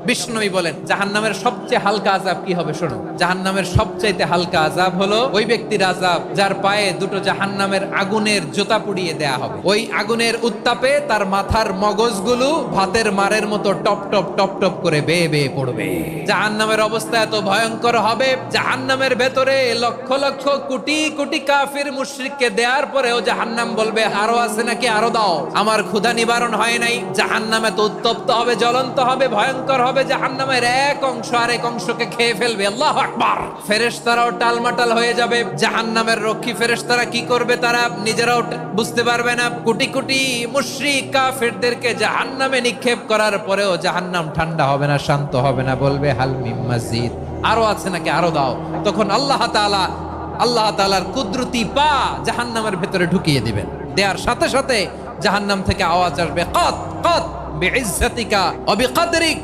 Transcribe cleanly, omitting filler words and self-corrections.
বিষ্ণুই বলেন জাহান্নামের সবচেয়ে হালকা আযাব কি হবে শোনো। জাহান্নামের সবচাইতে হালকা আযাব হলো ওই ব্যক্তির আযাব যার পায়ে দুটো জাহান্নামের আগুনের জুতা পুড়িয়ে দেয়া হবে। ওই আগুনের উত্তাপে তার মাথার মগজগুলো ভাতের মারের মতো টপ টপ টপ টপ করে বেয়ে বেয়ে পড়বে। জাহান্নামের অবস্থা এত ভয়ঙ্কর হবে, জাহান্নামের ভেতরে লক্ষ লক্ষ কোটি কোটি কাফির মুশরিককে দেওয়ার পরেও জাহান্নাম বলবে আরো আছে নাকি, আরো দাও, আমার ক্ষুধা নিবারণ হয় নাই। জাহান্নামে তো উত্তপ্ত হবে, জ্বলন্ত হবে, ভয়ঙ্কর হবে। জাহান্নামের এক অংশ আরেক অংশকে খেয়ে ফেলবে। আল্লাহু আকবার। ফেরেশতারাও টালমাটাল হয়ে যাবে। জাহান্নামের রক্ষী ফেরেশতারা কি করবে তারা নিজেরাও বুঝতে পারবে না। কোটি কোটি মুশরিক কাফিরদেরকে জাহান্নামে নিক্ষেপ করার পরেও জাহান্নাম ঠান্ডা হবে না, শান্ত হবে না, বলবে হাল মিন মাজিদ, আরো আছে নাকি, আরো দাও। তখন আল্লাহ তাআলার কুদরতি পা জাহান্নামের ভেতরে ঢুকিয়ে দিবেন। দেওয়ার সাথে সাথে জাহান্নাম থেকে আওয়াজ আসবে, কত কত বিইজ্জাতিকা ওয়া বিকদরিক,